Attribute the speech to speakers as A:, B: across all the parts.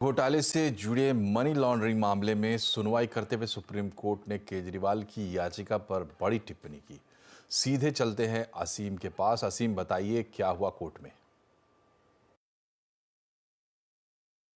A: घोटाले से जुड़े मनी लॉन्ड्रिंग मामले में सुनवाई करते हुए सुप्रीम कोर्ट ने केजरीवाल की याचिका पर बड़ी टिप्पणी की। सीधे चलते हैं असीम के पास। असीम, बताइए क्या हुआ कोर्ट में।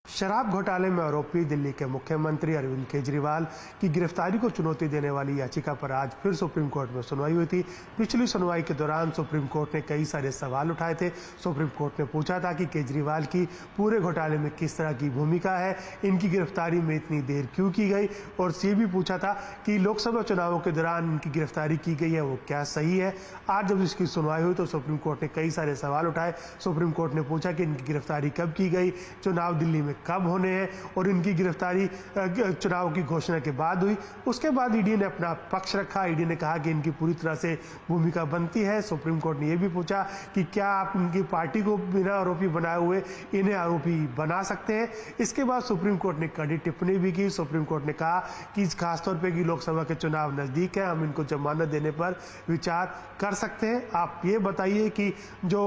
B: शराब घोटाले में आरोपी दिल्ली के मुख्यमंत्री अरविंद केजरीवाल की गिरफ्तारी को चुनौती देने वाली याचिका पर आज फिर सुप्रीम कोर्ट में सुनवाई हुई थी। पिछली सुनवाई के दौरान सुप्रीम कोर्ट ने कई सारे सवाल उठाए थे। सुप्रीम कोर्ट ने पूछा था कि केजरीवाल की पूरे घोटाले में किस तरह की भूमिका है, इनकी गिरफ्तारी में इतनी देर क्यों की गई, और ये भी पूछा था कि लोकसभा चुनावों के दौरान इनकी गिरफ्तारी की गई है वो क्या सही है। आज जब इसकी सुनवाई हुई तो सुप्रीम कोर्ट ने कई सारे सवाल उठाए। सुप्रीम कोर्ट ने पूछा कि इनकी गिरफ्तारी कब की गई, चुनाव दिल्ली में कब होने हैं, और इनकी गिरफ्तारी चुनाव की घोषणा के बाद हुई। उसके बाद ईडी ने अपना पक्ष रखा। ईडी ने कहा कि इनकी पूरी तरह से भूमिका बनती है। सुप्रीम कोर्ट ने यह भी पूछा कि क्या आप इनकी पार्टी को बिना आरोपी बनाए हुए इन्हें आरोपी बना सकते हैं। इसके बाद सुप्रीम कोर्ट ने कड़ी टिप्पणी भी की। सुप्रीम कोर्ट ने कहा कि खासतौर पर कि लोकसभा के चुनाव नजदीक है, हम इनको जमानत देने पर विचार कर सकते हैं। आप ये बताइए कि जो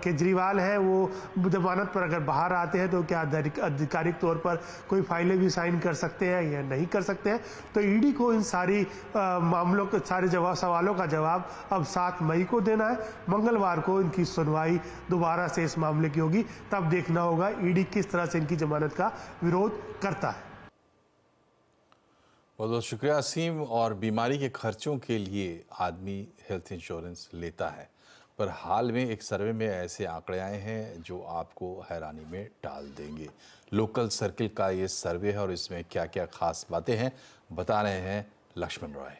B: केजरीवाल है वो जमानत पर अगर बाहर आते हैं तो क्या आधिकारिक तौर पर कोई फाइलें भी साइन कर सकते हैं या नहीं कर सकते हैं। तो ईडी को इन सारी मामलों के सारे सवालों का जवाब अब 7 मई को देना है। मंगलवार को इनकी सुनवाई दोबारा से इस मामले की होगी। तब देखना होगा ईडी किस तरह से इनकी जमानत का विरोध करता है।
A: बहुत बहुत शुक्रिया असीम। और बीमारी के खर्चों के लिए आदमी हेल्थ इंश्योरेंस लेता है, पर हाल में एक सर्वे में ऐसे आंकड़े आए हैं जो आपको हैरानी में डाल देंगे। लोकल सर्किल का ये सर्वे है और इसमें क्या क्या खास बातें हैं बता रहे हैं लक्ष्मण रॉय।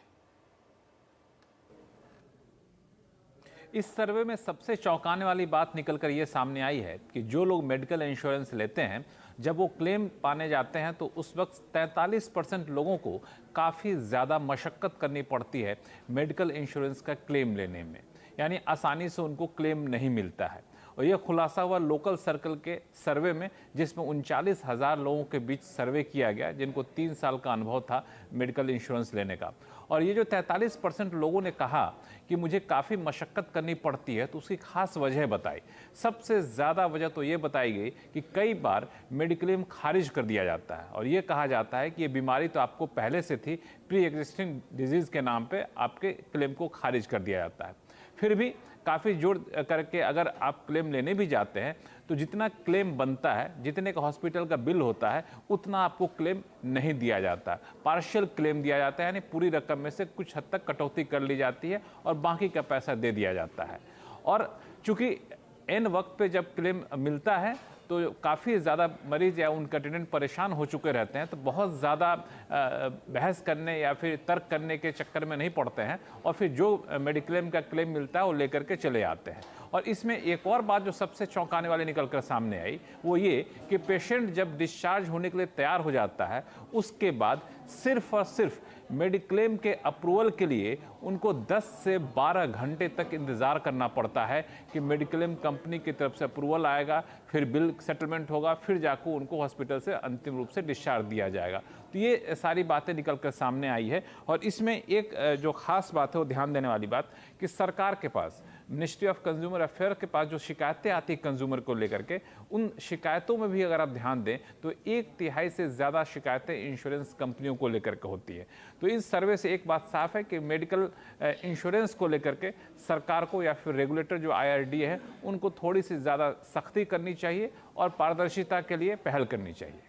C: इस सर्वे में सबसे चौंकाने वाली बात निकलकर ये सामने आई है कि जो लोग मेडिकल इंश्योरेंस लेते हैं, जब वो क्लेम पाने जाते हैं तो उस वक्त 43% लोगों को काफ़ी ज़्यादा मशक्क़त करनी पड़ती है मेडिकल इंश्योरेंस का क्लेम लेने में, यानी आसानी से उनको क्लेम नहीं मिलता है। और यह खुलासा हुआ लोकल सर्कल के सर्वे में, जिसमें 39,000 लोगों के बीच सर्वे किया गया जिनको 3 साल का अनुभव था मेडिकल इंश्योरेंस लेने का। और ये जो 43% लोगों ने कहा कि मुझे काफ़ी मशक्क़त करनी पड़ती है, तो उसकी खास वजह बताई। सबसे ज़्यादा वजह तो ये बताई गई कि कई बार मेडिक्लेम खारिज कर दिया जाता है और ये कहा जाता है कि ये बीमारी तो आपको पहले से थी, प्री एग्जिस्टिंग डिजीज़ के नाम पे आपके क्लेम को खारिज कर दिया जाता है। फिर भी काफ़ी जोड़ करके अगर आप क्लेम लेने भी जाते हैं तो जितना क्लेम बनता है, जितने का हॉस्पिटल का बिल होता है, उतना आपको क्लेम नहीं दिया जाता। पार्शियल क्लेम दिया जाता है, यानी पूरी रकम में से कुछ हद तक कटौती कर ली जाती है और बाकी का पैसा दे दिया जाता है। और चूँकि एन वक्त पे जब क्लेम मिलता है तो काफ़ी ज़्यादा मरीज़ या उनके अटेंडेंट परेशान हो चुके रहते हैं, तो बहुत ज़्यादा बहस करने या फिर तर्क करने के चक्कर में नहीं पड़ते हैं और फिर जो मेडिक्लेम का क्लेम मिलता है वो लेकर के चले आते हैं। और इसमें एक और बात जो सबसे चौंकाने वाली निकल कर सामने आई वो ये कि पेशेंट जब डिस्चार्ज होने के लिए तैयार हो जाता है, उसके बाद सिर्फ और सिर्फ मेडिक्लेम के अप्रूवल के लिए उनको 10 से 12 घंटे तक इंतज़ार करना पड़ता है कि मेडिक्लेम कंपनी की तरफ से अप्रूवल आएगा, फिर बिल सेटलमेंट होगा, फिर जाकर उनको हॉस्पिटल से अंतिम रूप से डिस्चार्ज दिया जाएगा। तो ये सारी बातें निकल कर सामने आई है। और इसमें एक जो खास बात है वो ध्यान देने वाली बात कि सरकार के पास, मिनिस्ट्री ऑफ कंज्यूमर अफेयर के पास जो शिकायतें आती हैं कंज्यूमर को लेकर के, उन शिकायतों में भी अगर आप ध्यान दें तो 1/3 से ज़्यादा शिकायतें इंश्योरेंस कंपनियों को लेकर के होती है। तो इस सर्वे से एक बात साफ है कि मेडिकल इंश्योरेंस को लेकर के सरकार को या फिर रेगुलेटर जो IRDA है उनको थोड़ी सी ज़्यादा सख्ती करनी चाहिए और पारदर्शिता के लिए पहल करनी चाहिए।